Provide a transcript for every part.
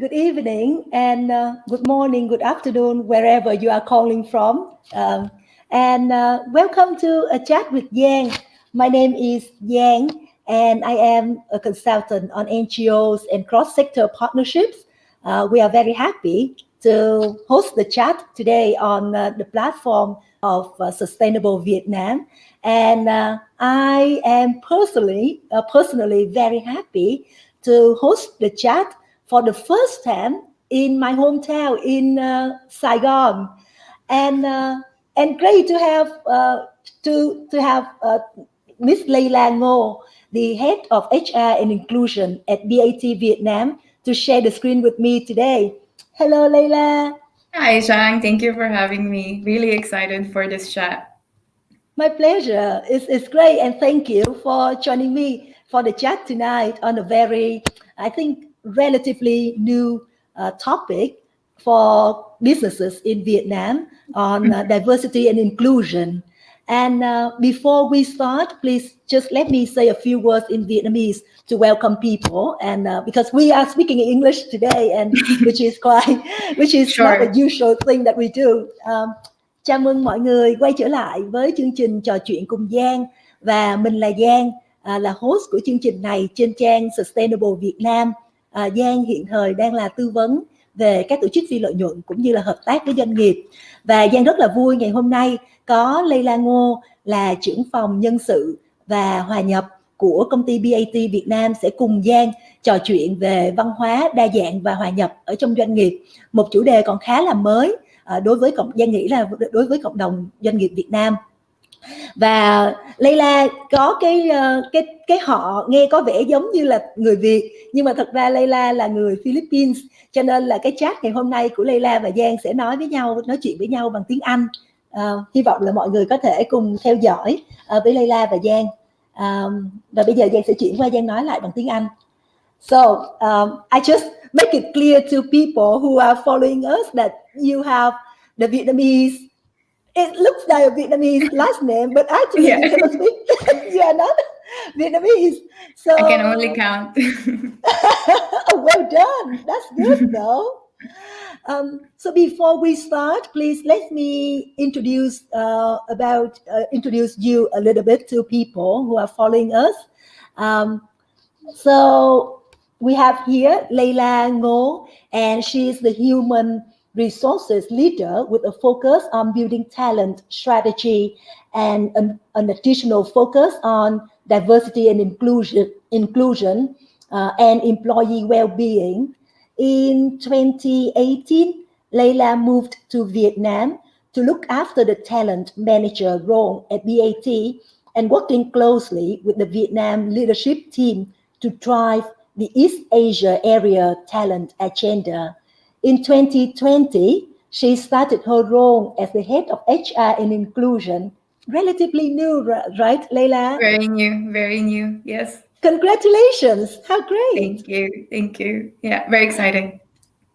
good evening, and good morning, good afternoon, wherever you are calling from. And welcome to a chat with Giang. My name is Giang, and I am a consultant on NGOs and cross-sector partnerships. We are very happy to host the chat today on the platform of Sustainable Vietnam. And I am personally very happy to host the chat for the first time in my hometown in Saigon, and great to have Miss Laila Ngo, the head of HR and inclusion at BAT Vietnam, to share the screen with me today. Hello, Laila. Hi, Giang. Thank you for having me. Really excited for this chat. My pleasure. It's great, and thank you for joining me for the chat tonight on a very, I think, relatively new topic for businesses in Vietnam on diversity and inclusion. And before we start, please just let me say a few words in Vietnamese to welcome people. And because we are speaking in English today, and which is not a Sure. usual thing that we do. Chào mừng mọi người quay trở lại với chương trình trò chuyện cùng Giang, và mình là Giang, là host của chương trình này trên trang Sustainable Việt Nam. Giang hiện thời đang là tư vấn về các tổ chức phi lợi nhuận cũng như là hợp tác với doanh nghiệp, và Giang rất là vui ngày hôm nay có Laila Ngo là trưởng phòng nhân sự và hòa nhập của công ty BAT Việt Nam sẽ cùng Giang trò chuyện về văn hóa đa dạng và hòa nhập ở trong doanh nghiệp, một chủ đề còn khá là mới đối với Giang nghĩ là đối với cộng đồng doanh nghiệp Việt Nam. Và Laila có cái họ nghe có vẻ giống như là người Việt, nhưng mà thật ra Laila là người Philippines, cho nên là cái chat ngày hôm nay của Laila và Giang sẽ nói chuyện với nhau bằng tiếng Anh. Hy vọng là mọi người có thể cùng theo dõi với Laila và Giang. Và bây giờ Giang sẽ chuyển qua Giang nói lại bằng tiếng Anh. So I just make it clear to people who are following us that you have the Vietnamese. It looks like a Vietnamese last name, but actually Yeah. you are not Vietnamese. So I can only count. well done. That's good though. So before we start, please let me introduce you a little bit to people who are following us. So we have here Laila Ngo, and she is the human resources leader with a focus on building talent strategy and an additional focus on diversity and inclusion and employee well-being. In 2018, Laila moved to Vietnam to look after the talent manager role at BAT and working closely with the Vietnam leadership team to drive the East Asia area talent agenda. In 2020, she started her role as the head of HR and inclusion. Relatively new, right, Laila? Very new. Yes. Congratulations. How great. Thank you. Yeah, very exciting.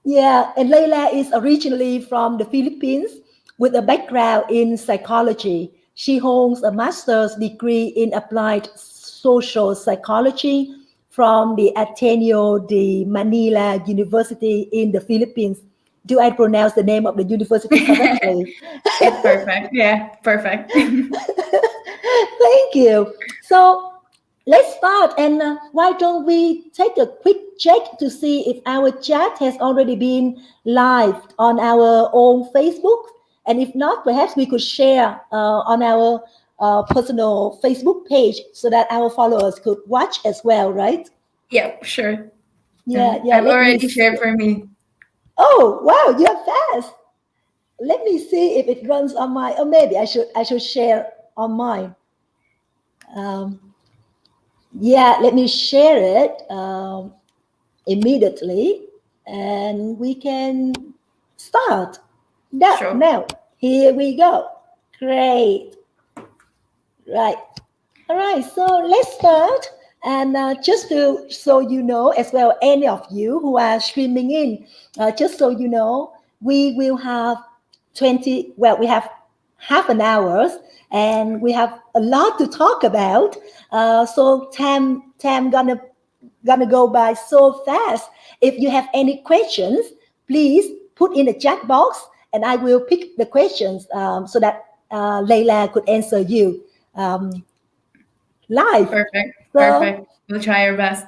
Yeah, and Laila is originally from the Philippines with a background in psychology. She holds a master's degree in applied social psychology from the Ateneo de Manila University in the Philippines. Do I pronounce the name of the university correctly? It's perfect. Yeah, perfect. Thank you. So let's start, and why don't we take a quick check to see if our chat has already been live on our own Facebook, and if not, perhaps we could share on our personal Facebook page so that our followers could watch as well, right? Yeah, sure. Yeah. I've Let me already shared for me. Oh, wow, you're fast. Let me see if it runs on my. Or maybe I should share on mine. Yeah, let me share it immediately, and we can start. Sure. Now, here we go. Great. Right. All right, so let's start. And just so you know, as well, any of you who are streaming in, just so you know, we will have we have half an hour, and we have a lot to talk about. So Tam gonna gonna go by so fast. If you have any questions, please put in the chat box, and I will pick the questions so that Laila could answer you live. Perfect. So, Perfect. We'll try our best.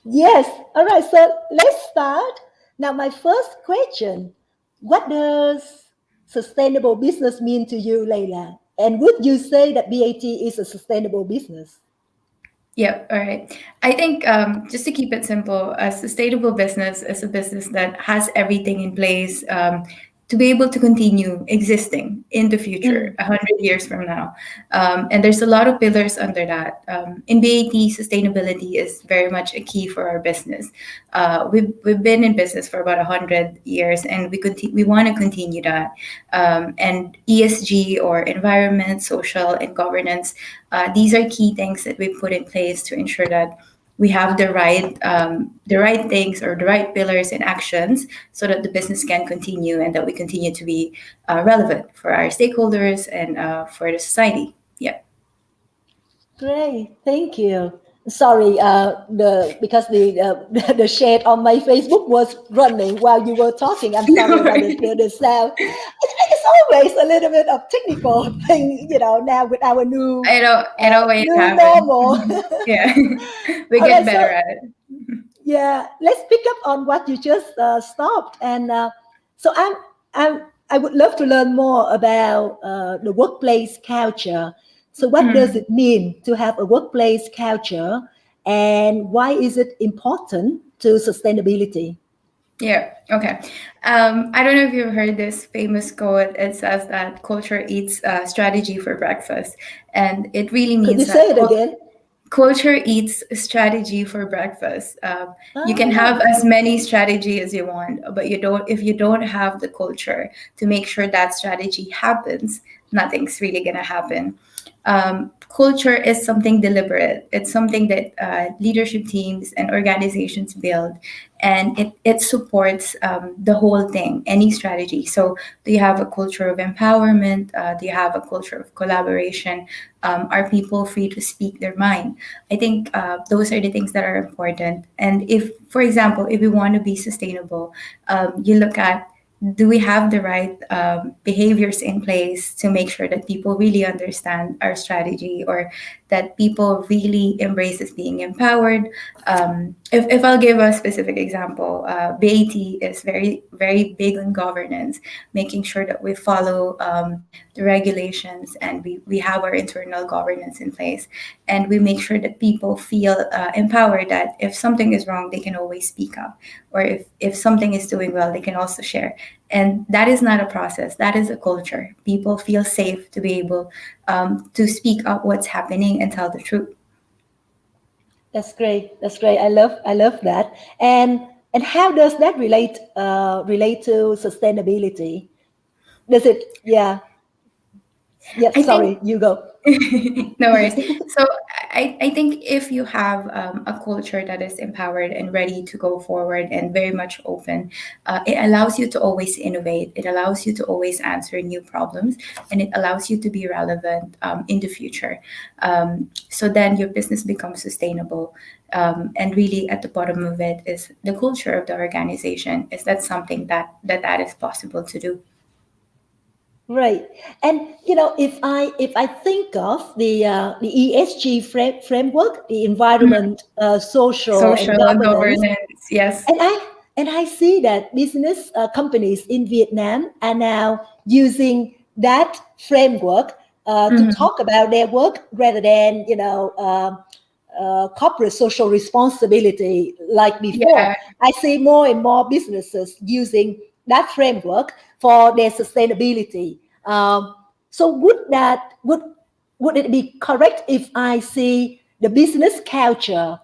yes. All right. So let's start. Now, my first question: what does sustainable business mean to you, Laila? And would you say that BAT is a sustainable business? Yep. All right. I think just to keep it simple, a sustainable business is a business that has everything in place to be able to continue existing in the future, 100 years from now. And there's a lot of pillars under that. In BAT, sustainability is very much a key for our business. We've been in business for about 100 years, and we want to continue that. And ESG, or environment, social, and governance, these are key things that we put in place to ensure that we have the right things, or the right pillars and actions, so that the business can continue and that we continue to be relevant for our stakeholders and for the society. Yeah. Great, thank you. Sorry, because the chat on my Facebook was running while you were talking. I'm sorry about the sound. It's always a little bit of technical thing, now with our new I know what new happened. normal. Yeah, we All get right, better so, at it. yeah, let's pick up on what you just stopped, and so I would love to learn more about the workplace culture. So, what does it mean to have a workplace culture, and why is it important to sustainability? Yeah. Okay. I don't know if you've heard this famous quote. It says that culture eats strategy for breakfast, and it really Could you means say that it again? culture eats strategy for breakfast. You can have Ah, as many strategy as you want, but if you don't have the culture to make sure that strategy happens, nothing's really gonna happen. Culture is something deliberate. It's something that leadership teams and organizations build, and it supports the whole thing, any strategy. So, do you have a culture of empowerment? Do you have a culture of collaboration? Are people free to speak their mind? I think those are the things that are important. And if, for example, if we want to be sustainable, you look at, do we have the right behaviors in place to make sure that people really understand our strategy, or that people really embraces being empowered? If I'll give a specific example, BAT is very, very big on governance, making sure that we follow the regulations, and we have our internal governance in place. And we make sure that people feel empowered, that if something is wrong, they can always speak up. Or if something is doing well, they can also share. And that is not a process, that is a culture. People feel safe to be able to speak up what's happening and tell the truth. that's great. That's great. I love that. And how does that relate to sustainability? Does it? Yeah. Yeah. I think Sorry, you go. no worries. So I think if you have a culture that is empowered and ready to go forward and very much open, it allows you to always innovate. It allows you to always answer new problems, and it allows you to be relevant in the future. So then your business becomes sustainable. And really, at the bottom of it is the culture of the organization. Is that something that is possible to do? Right, and if I think of the ESG framework, the environment, social, and Social governance, governance, yes. and I see that business companies in Vietnam are now using that framework to Mhm. talk about their work rather than corporate social responsibility like before. Yeah. I see more and more businesses using that framework for their sustainability. So would it be correct if I see the business culture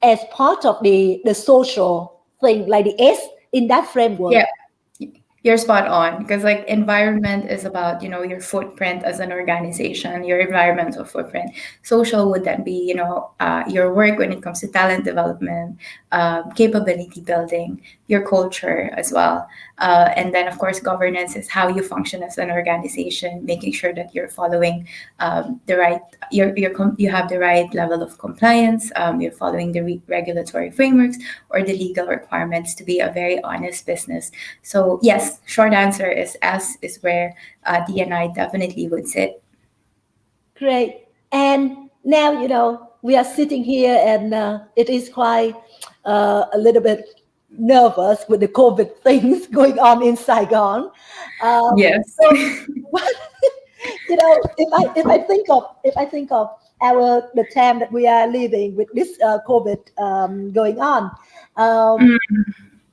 as part of the social thing, like the S in that framework? Yeah. You're spot on, because like environment is about, your footprint as an organization, your environmental footprint. Social would then be, your work when it comes to talent development, capability building, your culture as well. And then of course governance is how you function as an organization, making sure that you're following the right, you have the right level of compliance, you're following the regulatory frameworks or the legal requirements to be a very honest business. So yes, short answer is S is where D&I definitely would sit. Great. And now, we are sitting here and it is quite a little bit nervous with the COVID things going on in Saigon. Yes. So, if I think of the time that we are living with this COVID going on, um,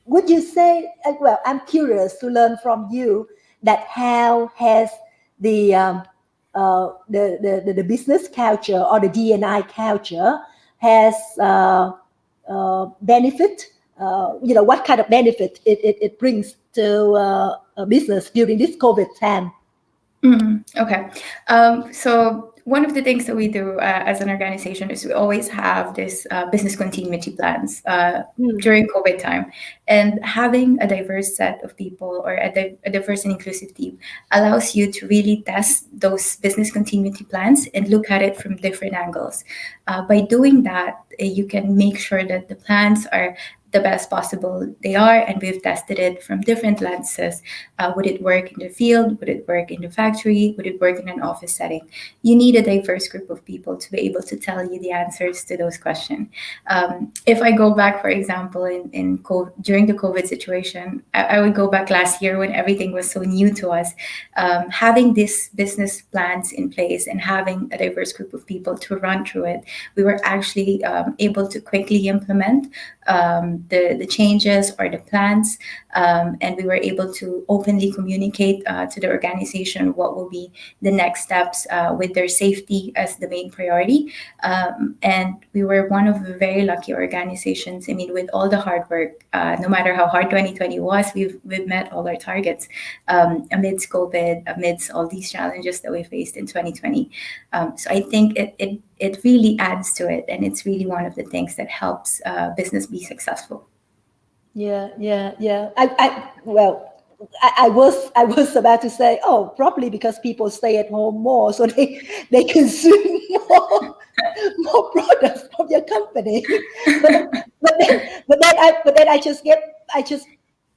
would you say? Well, I'm curious to learn from you that how has the the business culture or the D&I culture has benefit. What kind of benefit it brings to a business during this COVID time. Okay. So one of the things that we do as an organization is we always have this business continuity plans during COVID time, and having a diverse set of people or a diverse and inclusive team allows you to really test those business continuity plans and look at it from different angles. By doing that, you can make sure that the plans are the best possible they are, and we've tested it from different lenses. Would it work in the field? Would it work in the factory? Would it work in an office setting? You need a diverse group of people to be able to tell you the answers to those questions. If I go back, for example, in during the COVID situation, I would go back last year when everything was so new to us. Having these business plans in place and having a diverse group of people to run through it, we were actually able to quickly implement the changes or the plans, and we were able to openly communicate to the organization what will be the next steps with their safety as the main priority. And we were one of the very lucky organizations. I mean, with all the hard work, no matter how hard 2020 was, we've met all our targets amidst COVID, amidst all these challenges that we faced in 2020. So I think it really adds to it, and it's really one of the things that helps business be successful. Yeah. I was about to say, oh, probably because people stay at home more, so they consume more products from your company. But then I just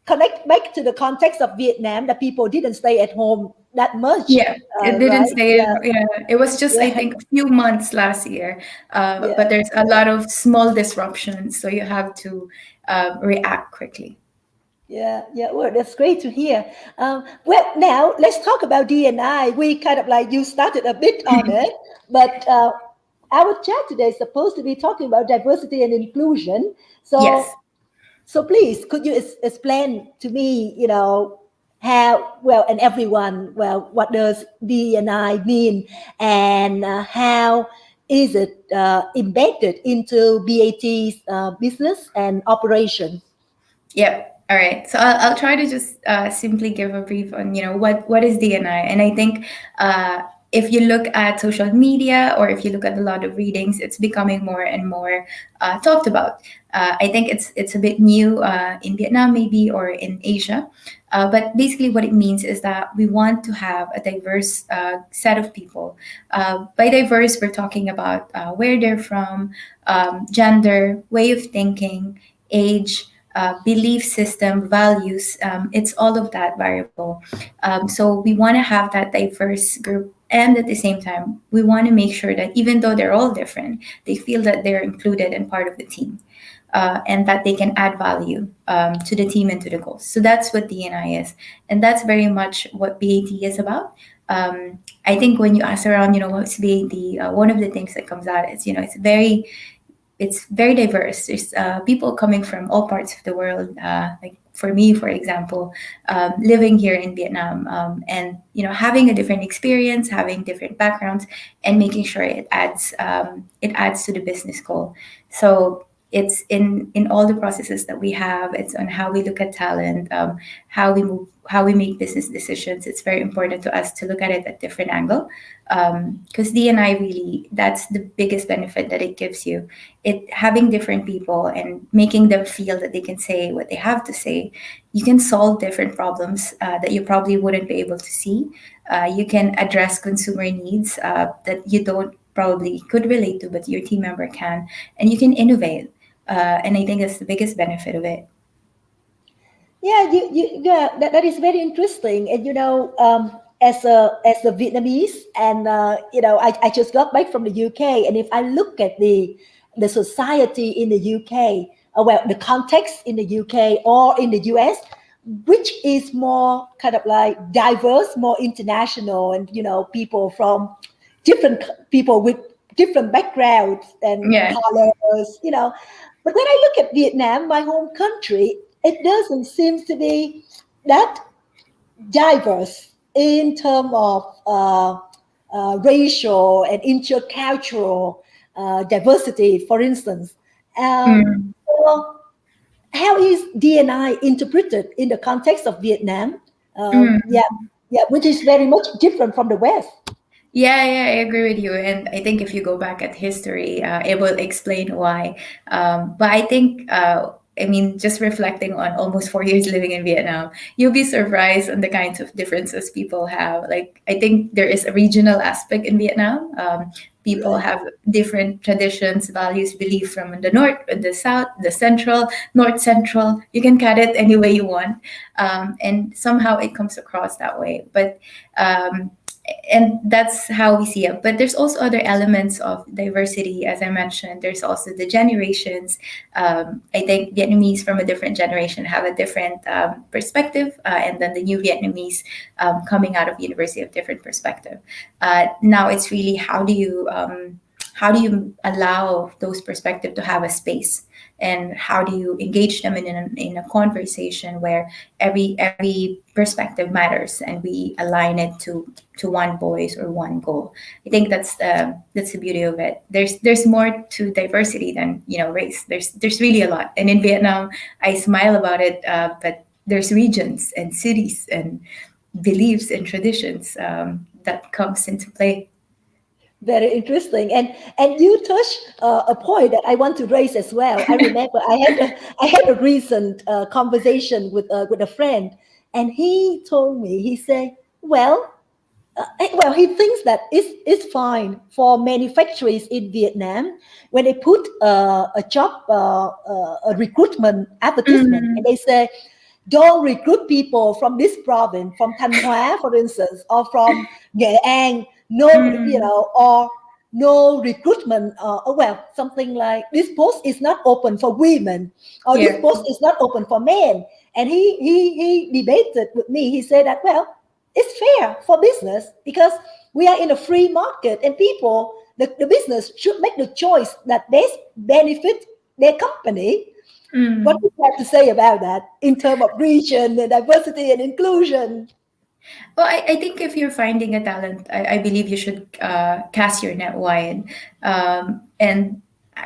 connect back to the context of Vietnam that people didn't stay at home that much, Yeah, it didn't right? stay. Yeah, Yeah, it was just, I yeah, think, a few months last year. But yeah. there's a lot of small disruptions, so you have to react quickly. Yeah. Well, that's great to hear. Well, now let's talk about D&I. We kind of like you started a bit on it, but our chat today is supposed to be talking about diversity and inclusion. So, Yes. so please, could you explain to me, how well and everyone, well, what does D&I mean, and how is it embedded into BAT's business and operation? Yep. All right. So I'll try to just simply give a brief on, what is D&I. And I think if you look at social media or if you look at a lot of readings, it's becoming more and more talked about. I think it's a bit new in Vietnam maybe, or in Asia. But basically what it means is that we want to have a diverse set of people. By diverse, we're talking about where they're from, gender, way of thinking, age, belief system, values. It's all of that variable. So we want to have that diverse group. And at the same time, we want to make sure that even though they're all different, they feel that they're included and part of the team. And that they can add value to the team and to the goals. So that's what D&I is. And that's very much what BAT is about. I think when you ask around, what's BAT, one of the things that comes out is, it's very diverse. There's people coming from all parts of the world. Like for me, for example, living here in Vietnam, and having a different experience, having different backgrounds, and making sure it adds to the business goal. So it's in all the processes that we have. It's on how we look at talent, how we move, how we make business decisions. It's very important to us to look at it at different angle, because D&I really, that's the biggest benefit that it gives you. It having different people and making them feel that they can say what they have to say. You can solve different problems that you probably wouldn't be able to see. You can address consumer needs that you don't probably could relate to, but your team member can, and you can innovate. And I think that's the biggest benefit of it. Yeah, that is very interesting. And as a Vietnamese, and I just got back from the UK, and if I look at the society in the UK, well, the context in the UK or in the US, which is more kind of like diverse, more international, and people from people with different backgrounds and Yeah. colors. But when I look at Vietnam, my home country, it doesn't seem to be that diverse in terms of racial and intercultural diversity, for instance. Mm. So how is D&I interpreted in the context of Vietnam? Mm. Yeah, which is very much different from the West. Yeah, yeah, I agree with you. And I think if you go back at history, it will explain why. But I think, I mean, just reflecting on almost 4 years living in Vietnam, you'll be surprised on the kinds of differences people have. Like, I think there is a regional aspect in Vietnam. People Right. have different traditions, values, belief from the north, the south, the central, north central. You can cut it any way you want. And somehow it comes across that way. But and that's how we see it. But there's also other elements of diversity, as I mentioned. There's also the generations. I think Vietnamese from a different generation have a different perspective, and then the new Vietnamese coming out of university have different perspective. Now it's really how do you allow those perspectives to have a space, and how do you engage them in a conversation where every perspective matters, and we align it to one voice or one goal. I think that's the beauty of it. There's more to diversity than race. There's really a lot, and in Vietnam, I smile about it, but there's regions and cities and beliefs and traditions that comes into play. Very interesting, and you touch a point that I want to raise as well. I remember I had a recent conversation with a friend, and he told me, he said, well, he thinks that it's fine for manufacturers in Vietnam when they put a job a recruitment advertisement, and Mm, they say, don't recruit people from this province, from Thanh Hóa, for instance, or from Nghệ An. No, mm, or no recruitment. Well, something like this post is not open for women, or this yeah. post is not open for men. And he debated with me. He said that, well, it's fair for business because we are in a free market, and people, the business should make the choice that best benefit their company. What Mm. do you have to say about that in terms of region and diversity and inclusion? Well, I think if you're finding a talent, I believe you should cast your net wide. And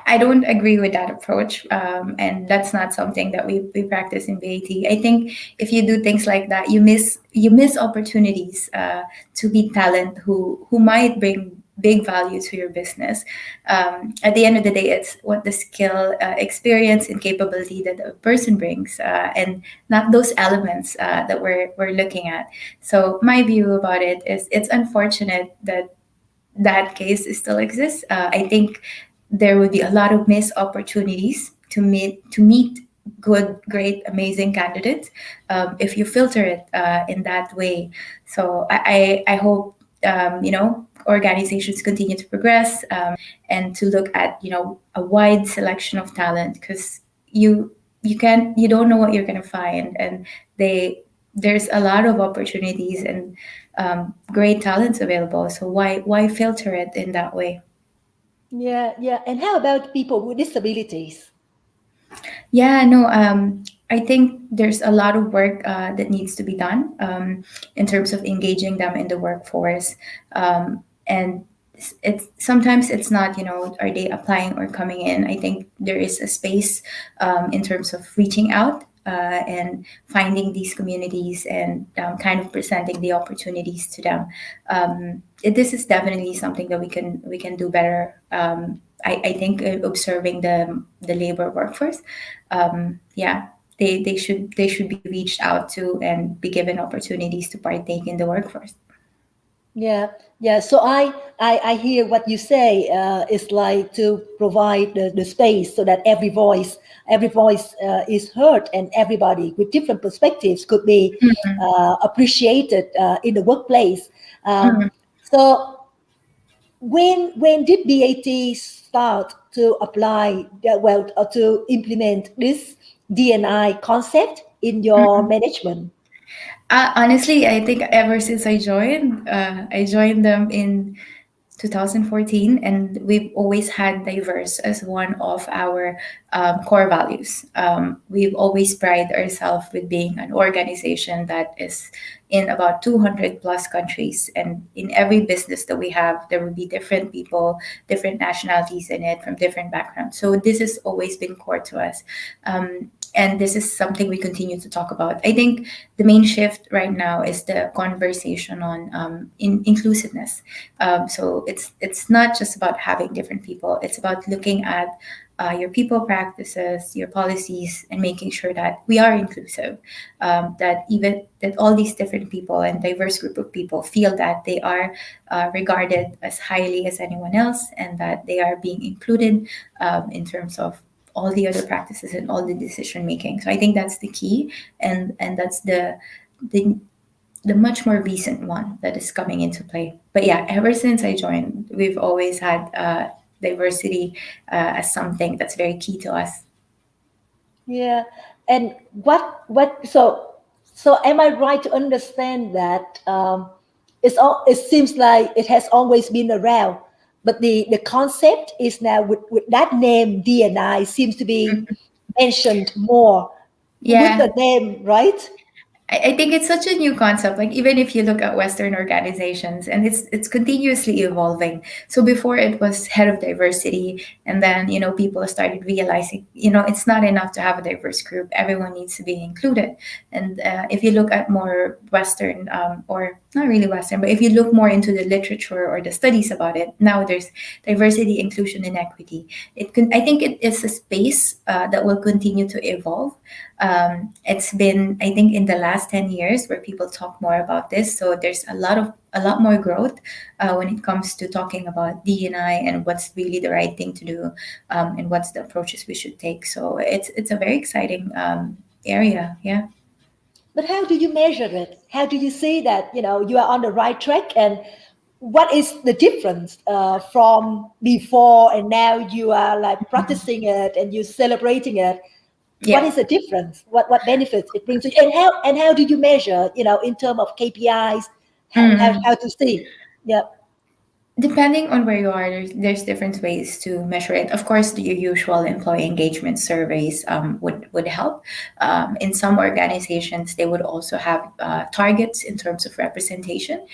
I don't agree with that approach. And that's not something that we practice in BAT. I think if you do things like that, you miss opportunities to meet talent who might bring big value to your business. At the end of the day, it's what the skill, experience, and capability that a person brings, and not those elements that we're looking at. So my view about it is it's unfortunate that that case still exists. I think there would be a lot of missed opportunities to meet good, great, amazing candidates if you filter it in that way. So I hope organizations continue to progress, and to look at a wide selection of talent, because you don't know what you're going to find, and there's a lot of opportunities and great talents available. So why filter it in that way? Yeah, yeah. And how about people with disabilities? Yeah, no, I think there's a lot of work that needs to be done in terms of engaging them in the workforce. And it's sometimes it's not, are they applying or coming in. I think there is a space in terms of reaching out and finding these communities and kind of presenting the opportunities to them. This is definitely something that we can do better. I think observing the labor workforce, yeah, they should be reached out to and be given opportunities to partake in the workforce. Yeah, yeah. So I hear what you say. It's like to provide the space so that every voice is heard, and everybody with different perspectives could be appreciated in the workplace. Um, Mhm. so when did BAT start to apply, to implement this D&I concept in your Mhm. management? Honestly, I think ever since I joined them in 2014, and we've always had diverse as one of our core values. We've always pride ourselves with being an organization that is in about 200 plus countries, and in every business that we have, there will be different people, different nationalities in it, from different backgrounds. So this has always been core to us. And this is something we continue to talk about. I think the main shift right now is the conversation on inclusiveness. So it's not just about having different people. It's about looking at your people practices, your policies, and making sure that we are inclusive. That even that all these different people and diverse group of people feel that they are regarded as highly as anyone else, and that they are being included in terms of all the other practices and all the decision making. So I think that's the key, and that's the the much more recent one that is coming into play. But yeah, ever since I joined, we've always had diversity as something that's very key to us. Yeah, and so am I right to understand that it seems like it has always been around, but the concept is now with that name D&I seems to be Mhm. mentioned more with Yeah, the name, right? I think it's such a new concept. Like even if you look at Western organizations, and it's continuously evolving. So before it was head of diversity, and then people started realizing it's not enough to have a diverse group. Everyone needs to be included. And if you look at more Western, or not really Western, but if you look more into the literature or the studies about it, now there's diversity, inclusion, and equity. I think it is a space that will continue to evolve. It's been, I think, in the last 10 years where people talk more about this. So there's a lot more growth when it comes to talking about D&I and what's really the right thing to do, and what's the approaches we should take. So it's a very exciting area. Yeah. But how do you measure it? How do you see that you are on the right track? And what is the difference from before and now you are like practicing it and you celebrating it? What Yeah. is the difference? What benefits it brings to you? And how do you measure? In terms of KPIs, how to see? Yeah. Depending on where you are, there's different ways to measure it. Of course, the usual employee engagement surveys would help. In some organizations, they would also have targets in terms of representation.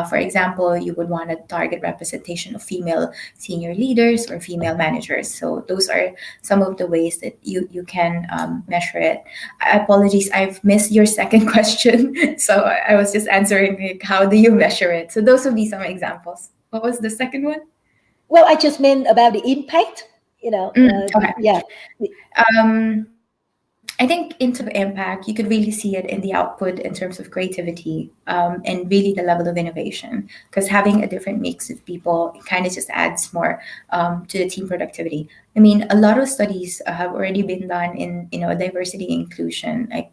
For example, you would want to target representation of female senior leaders or female managers. So those are some of the ways that you can measure it. Apologies, I've missed your second question. So I was just answering, like, how do you measure it? So those would be some examples. What was the second one? Well, I just meant about the impact. Okay. Yeah. I think in terms of impact, you could really see it in the output in terms of creativity, and really the level of innovation. Because having a different mix of people, it kind of just adds more to the team productivity. I mean, a lot of studies have already been done in diversity inclusion, like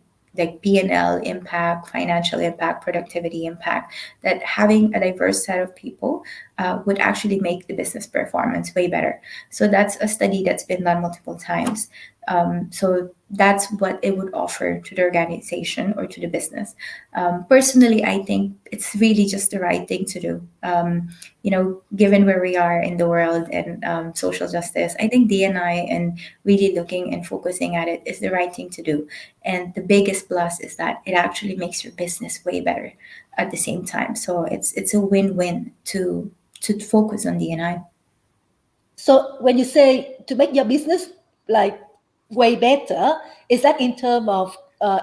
P&L impact, financial impact, productivity impact, that having a diverse set of people would actually make the business performance way better. So that's a study that's been done multiple times. So that's what it would offer to the organization or to the business. Personally, I think it's really just the right thing to do. Given where we are in the world and social justice, I think D&I and really looking and focusing at it is the right thing to do. And the biggest plus is that it actually makes your business way better at the same time. So it's a win-win to focus on D&I. So when you say to make your business like way better, is that in terms of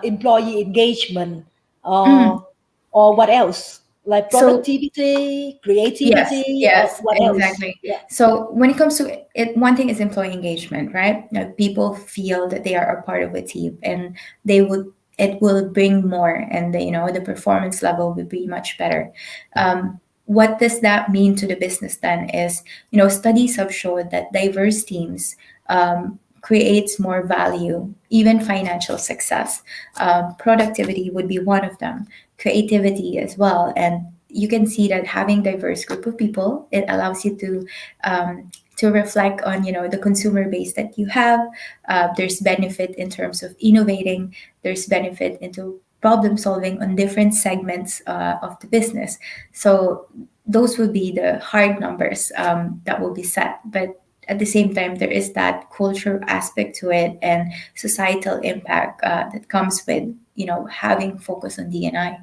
employee engagement or what else? Like So productivity, yes, creativity, or yes, what else? exactly. Yeah. So when it comes to it, one thing is employee engagement, right? Like people feel that they are a part of a team, and it will bring more, and the performance level will be much better. What does that mean to the business then is, studies have shown that diverse teams creates more value, even financial success. Productivity would be one of them, creativity as well. And you can see that having diverse group of people, it allows you to reflect on the consumer base that you have. There's benefit in terms of innovating. There's benefit into problem solving on different segments of the business. So those would be the hard numbers that will be set. But at the same time, there is that culture aspect to it and societal impact that comes with having focus on D&I.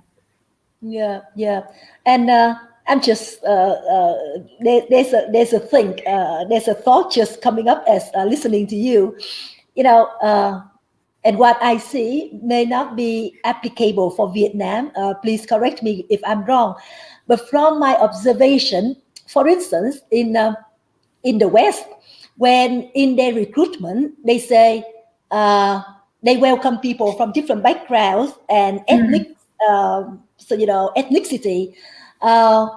Yeah, yeah, and I'm just there's a thing there's a thought just coming up as listening to you, you know, and what I see may not be applicable for Vietnam. Please correct me if I'm wrong, but from my observation, for instance, in the West, when in their recruitment they say uh, they welcome people from different backgrounds and Mm, ethnic, so ethnicity. Uh,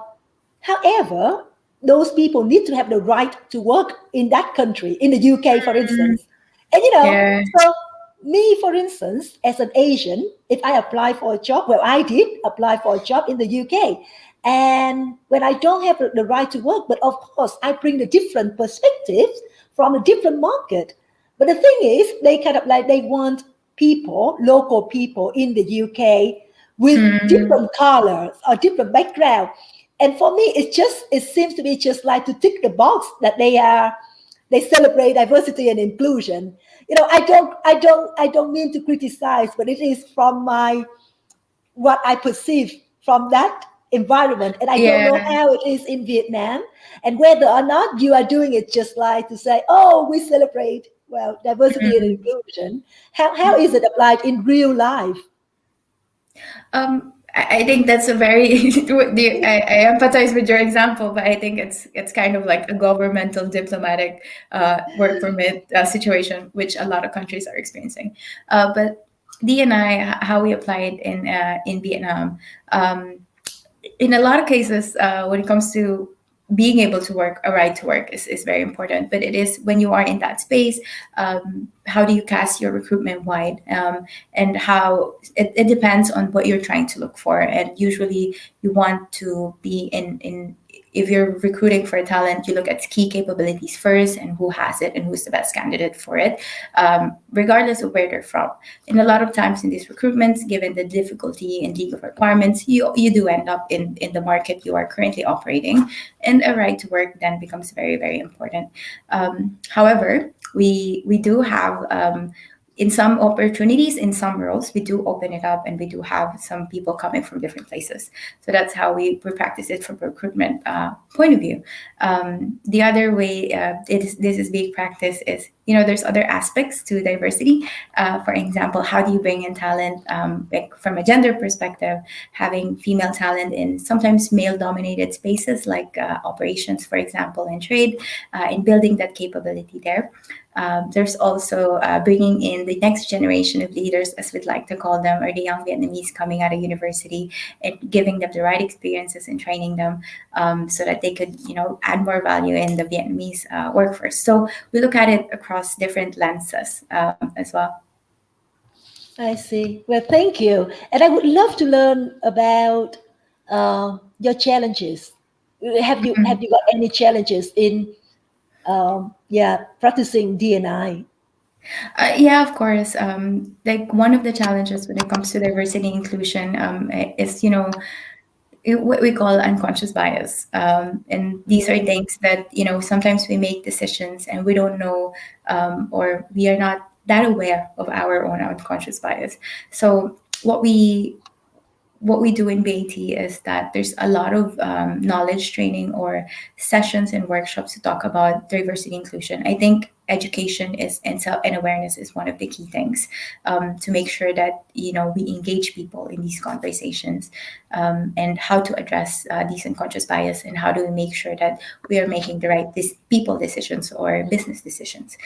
However, those people need to have the right to work in that country, in the UK, for mm, instance. And yeah. so me, for instance, as an Asian, if I apply for a job, well, I did apply for a job in the UK. And when I don't have the right to work, but of course, I bring the different perspectives from a different market. But the thing is, they kind of like they want people, local people in the UK with Mm, different colors or different background. And for me, it seems to be just like to tick the box that they celebrate diversity and inclusion. I don't mean to criticize, but it is from my what I perceive from that environment. And I don't know yeah. how it is in Vietnam, and whether or not you are doing it just like to say, oh, we celebrate, well, diversity and Mm. inclusion. How is it applied in real life? I think that's a very I empathize with your example, but I think it's kind of like a governmental diplomatic work permit situation, which a lot of countries are experiencing. But D&I, how we apply it in Vietnam, um, in a lot of cases, when it comes to being able to work, a right to work is very important. But it is when you are in that space, how do you cast your recruitment wide? And how it depends on what you're trying to look for. And usually you want to be in if you're recruiting for a talent, you look at key capabilities first and who has it and who's the best candidate for it, regardless of where they're from. And a lot of times in these recruitments, given the difficulty and legal requirements, you do end up in the market you are currently operating, and a right to work then becomes very, very important. However, we do have in some opportunities, in some roles, we do open it up, and we do have some people coming from different places. So that's how we practice it from a recruitment point of view. The other way this is being practiced is, there's other aspects to diversity. For example, how do you bring in talent, like from a gender perspective, having female talent in sometimes male-dominated spaces like operations, for example, and trade, and building that capability there. There's also bringing in the next generation of leaders, as we'd like to call them, or the young Vietnamese coming out of university, and giving them the right experiences and training them so that they could, add more value in the Vietnamese workforce. So we look at it across different lenses as well. I see. Well, thank you. And I would love to learn about your challenges. Have you got any challenges in practicing D&I? Yeah, of course. Like one of the challenges when it comes to diversity and inclusion is, what we call unconscious bias. And these are things that, sometimes we make decisions and we don't know, or we are not that aware of our own unconscious bias. So what we what we do in BAT is that there's a lot of knowledge training or sessions and workshops to talk about diversity inclusion. I think education is and awareness is one of the key things to make sure that we engage people in these conversations, and how to address these unconscious bias, and how do we make sure that we are making the right people decisions or business decisions.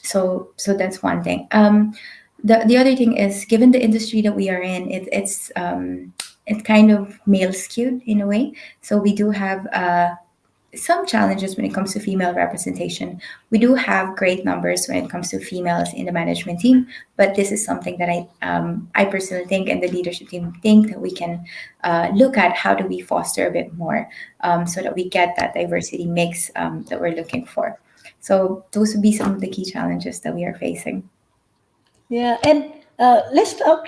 So that's one thing. The other thing is, given the industry that we are in, it's kind of male skewed in a way. So we do have some challenges when it comes to female representation. We do have great numbers when it comes to females in the management team, but this is something that I personally think, and the leadership team think, that we can look at how do we foster a bit more, so that we get that diversity mix that we're looking for. So those would be some of the key challenges that we are facing. Yeah, and let's talk.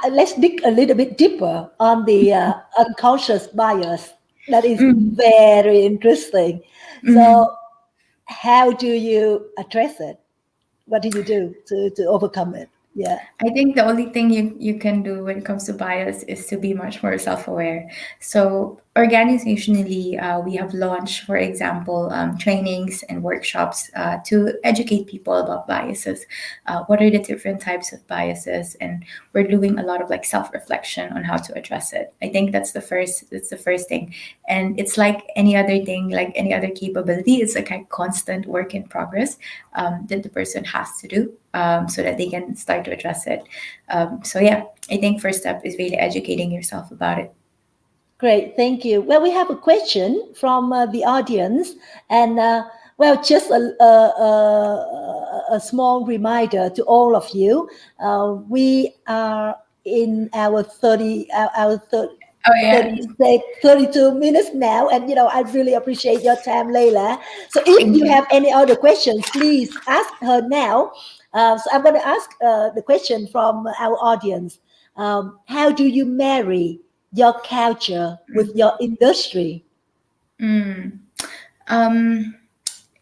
Let's dig a little bit deeper on the unconscious bias. That is Mm, very interesting. So, mhm. how do you address it? What do you do to overcome it? Yeah. I think the only thing you can do when it comes to bias is to be much more self-aware. So organizationally, we have launched, for example, trainings and workshops to educate people about biases. What are the different types of biases? And we're doing a lot of like self-reflection on how to address it. I think that's the first thing. And it's like any other thing, like any other capability, it's like a constant work in progress that the person has to do, so that they can start to address it. So yeah, I think first step is really educating yourself about it. Great, thank you. Well, we have a question from the audience, and well, just a small reminder to all of you. We are in our Oh yeah, 32 minutes now, and I really appreciate your time, Leila. So if thank you you. have any other questions, please ask her now. So I'm going to ask the question from our audience. How do you marry your culture with your industry? Mm. Um,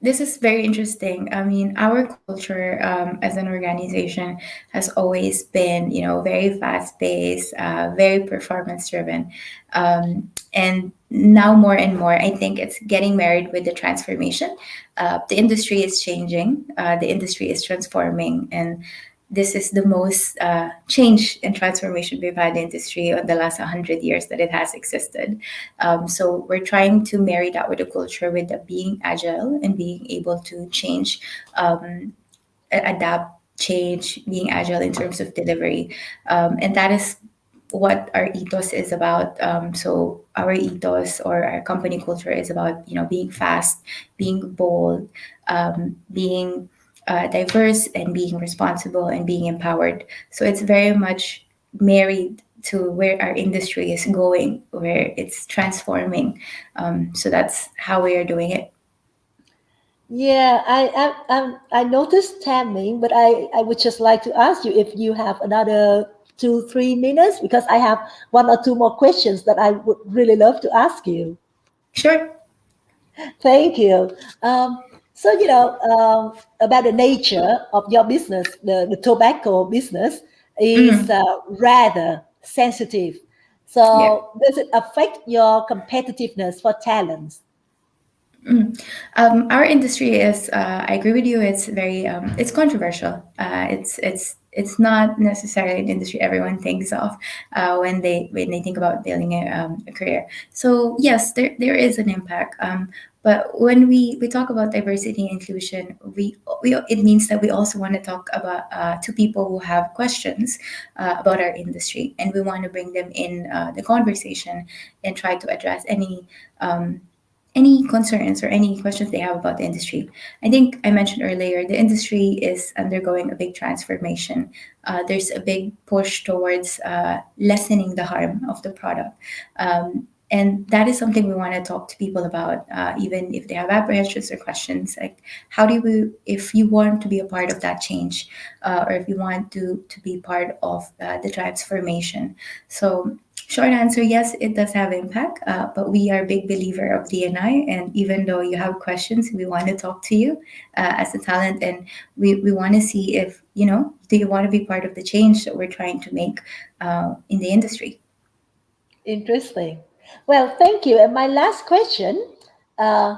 this is very interesting. I mean, our culture as an organization has always been, very fast paced, very performance driven. And now more and more, I think it's getting married with the transformation. The industry is changing, the industry is transforming, and this is the most change and transformation we've had in the industry in the last 100 years that it has existed. So we're trying to marry that with the culture, with the being agile and being able to change, adapt, change, being agile in terms of delivery. And that is what our ethos is about. So our ethos or our company culture is about, being fast, being bold, being diverse, and being responsible, and being empowered. So it's very much married to where our industry is going, where it's transforming. So that's how we are doing it. Yeah, I noticed timing, but I would just like to ask you if you have another 2 3 minutes, because I have one or two more questions that I would really love to ask you. Sure. Thank you. So, about the nature of your business, the tobacco business is Mhm. rather sensitive. Yeah. So, does it affect your competitiveness for talents? Mm. Our industry is, I agree with you. It's very, it's controversial. It's not necessarily an industry everyone thinks of when they think about building a career. So yes, there is an impact. But when we talk about diversity and inclusion, we it means that we also want to talk about to people who have questions about our industry, and we want to bring them in the conversation and try to address um, any concerns or any questions they have about the industry. I think I mentioned earlier, the industry is undergoing a big transformation. There's a big push towards lessening the harm of the product. And that is something we want to talk to people about, even if they have apprehensions or questions. Like, how do we, if you want to be a part of that change, or if you want to be part of the transformation. So short answer, yes, it does have impact, but we are a big believer of D&I. And even though you have questions, we want to talk to you as a talent, and we want to see if, do you want to be part of the change that we're trying to make in the industry? Interesting. Well, thank you. And my last question, uh,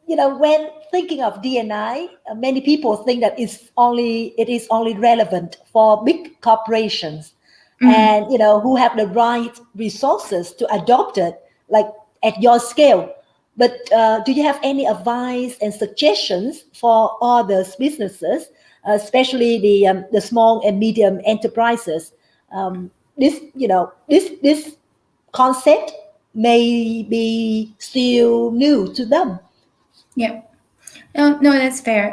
when thinking of D&I, many people think that it is only relevant for big corporations, Mhm. and who have the right resources to adopt it, like at your scale. But do you have any advice and suggestions for others businesses, especially the small and medium enterprises? This concept may be still new to them. Yeah. No, no, that's fair.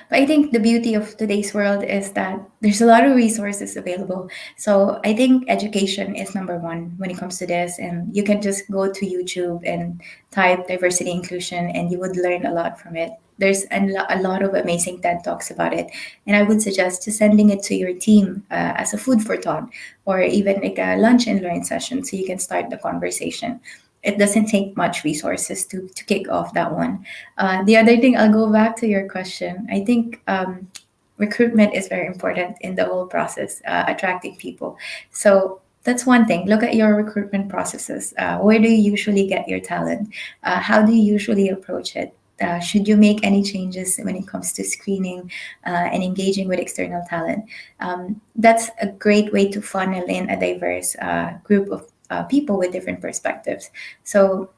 But I think the beauty of today's world is that there's a lot of resources available. So I think education is number one when it comes to this, and you can just go to YouTube and type diversity inclusion, and you would learn a lot from it. There's a lot of amazing TED talks about it, and I would suggest just sending it to your team as a food for thought, or even like a lunch and learn session, so you can start the conversation. It doesn't take much resources to kick off that one. The other thing, I'll go back to your question. I think recruitment is very important in the whole process, attracting people. So that's one thing. Look at your recruitment processes. Where do you usually get your talent? How do you usually approach it? Should you make any changes when it comes to screening and engaging with external talent? That's a great way to funnel in a diverse group of people with different perspectives. So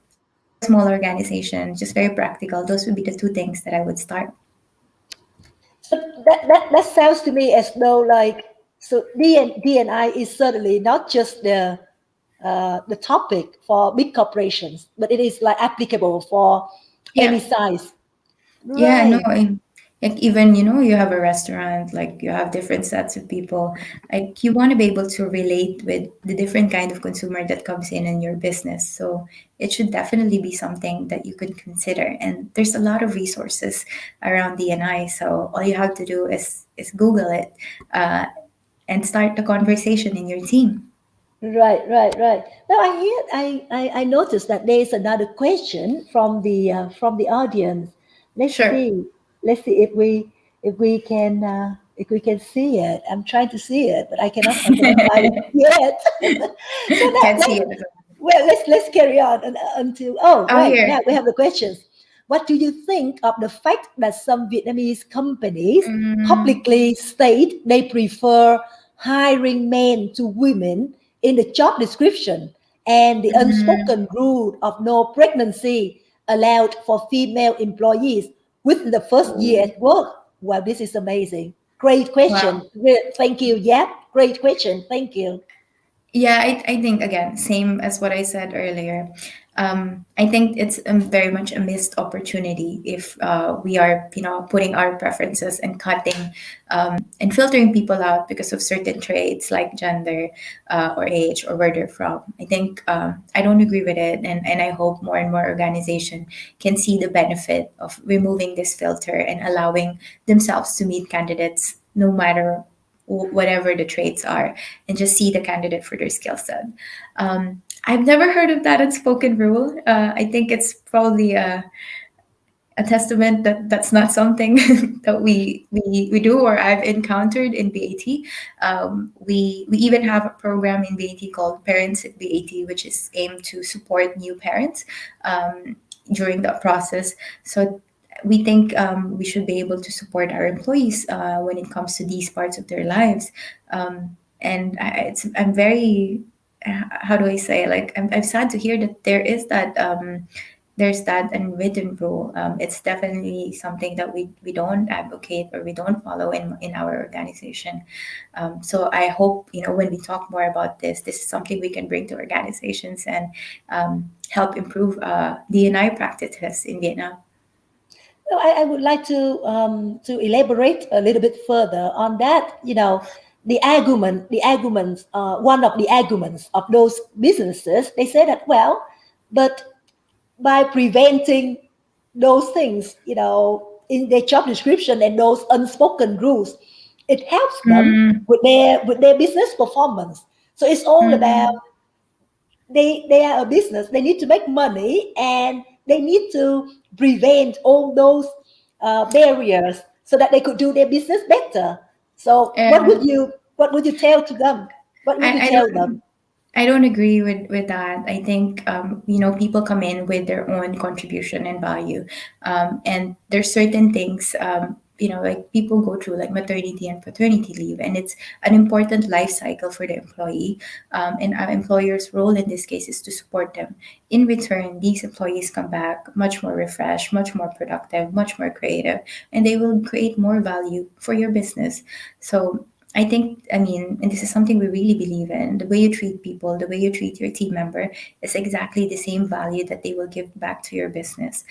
for a small organization, just very practical, those would be the two things that I would start. So that sounds to me as though, like, so D&I is certainly not just the topic for big corporations, but it is like applicable for any Yeah. size. Yeah, no, Right. like even, you have a restaurant, like you have different sets of people. Like you want to be able to relate with the different kind of consumer that comes in your business. So it should definitely be something that you could consider. And there's a lot of resources around D&I. So all you have to do is Google it uh, and start the conversation in your team. Right. Now I noticed that there is another question from the audience. Let's Sure. see. Let's see if we can see it. I'm trying to see it, but I cannot find it yet. So that Can't see let it. well let's carry on until, oh, Oh, right, now here. we have the questions. What do you think of the fact that some Vietnamese companies Mm, publicly state they prefer hiring men to women in the job description, and the mm, unspoken rule of no pregnancy allowed for female employees within the first year oh, at work? Well, this is amazing. Great wow. question. Thank you. Yeah, great question. Thank you. Yeah, I think again, same as what I said earlier. I think it's very much a missed opportunity if we are, putting our preferences and cutting and filtering people out because of certain traits like gender or age or where they're from. I think I don't agree with it, and I hope more and more organization can see the benefit of removing this filter and allowing themselves to meet candidates no matter whatever the traits are, and just see the candidate for their skill set. I've never heard of that unspoken rule. I think it's probably a testament that that's not something that we do or I've encountered in BAT. We even have a program in BAT called Parents at BAT, which is aimed to support new parents during the process. So we think we should be able to support our employees when it comes to these parts of their lives. And I'm very, how do I say, like I'm sad to hear that there's that unwritten rule. It's definitely something that we don't advocate or we don't follow in our organization. So I hope, when we talk more about this is something we can bring to organizations and help improve D&I practices in Vietnam. No, I would like to elaborate a little bit further on that. One of the arguments of those businesses, they say that, well, but by preventing those things, in their job description and those unspoken rules, it helps them Mm, with their business performance. So it's all about, mm, they are a business. They need to make money, and they need to prevent all those barriers so that they could do their business better. So what would and you what would you tell to them? What would you I tell don't them? I don't agree with that. I think people come in with their own contribution and value, and there's certain things like people go through like maternity and paternity leave, and it's an important life cycle for the employee. And our employer's role in this case is to support them. In return, these employees come back much more refreshed, much more productive, much more creative, and they will create more value for your business. So I think, and this is something we really believe in. The way you treat people, the way you treat your team member is exactly the same value that they will give back to your business.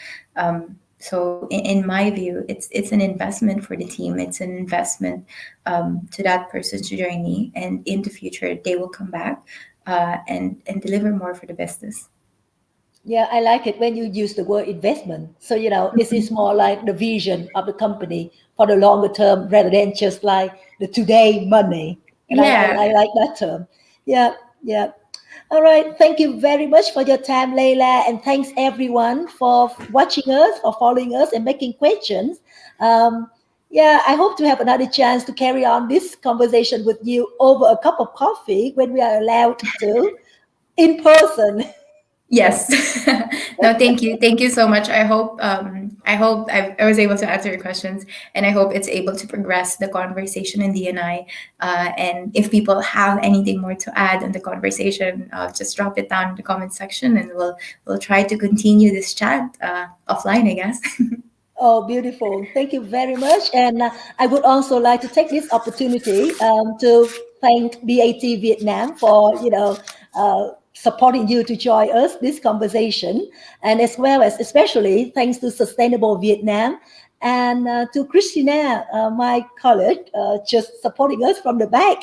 So in my view, it's an investment for the team. It's an investment to that person's journey, and in the future, they will come back and deliver more for the business. Yeah, I like it when you use the word investment. So, this is more like the vision of the company for the longer term rather than just like the today money. And Yeah. I like that term. Yeah, yeah. All right. Thank you very much for your time, Laila. And thanks everyone for watching us, for following us, and making questions. Yeah, I hope to have another chance to carry on this conversation with you over a cup of coffee when we are allowed to in person. Yes. No, thank you. Thank you so much. I was able to answer your questions, and I hope it's able to progress the conversation in D&I. And if people have anything more to add on the conversation, just drop it down in the comment section, and we'll try to continue this chat offline, I guess. Oh, beautiful. Thank you very much. And I would also like to take this opportunity to thank BAT Vietnam for, supporting you to join us this conversation. And as well as especially thanks to Sustainable Vietnam and to Christina, my colleague, just supporting us from the back.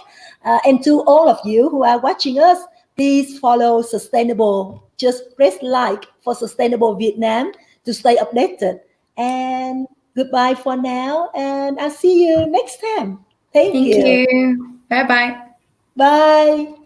And to all of you who are watching us, please follow Sustainable. Just press like for Sustainable Vietnam to stay updated. And goodbye for now. And I'll see you next time. Thank Thank you. you. Bye bye. Bye.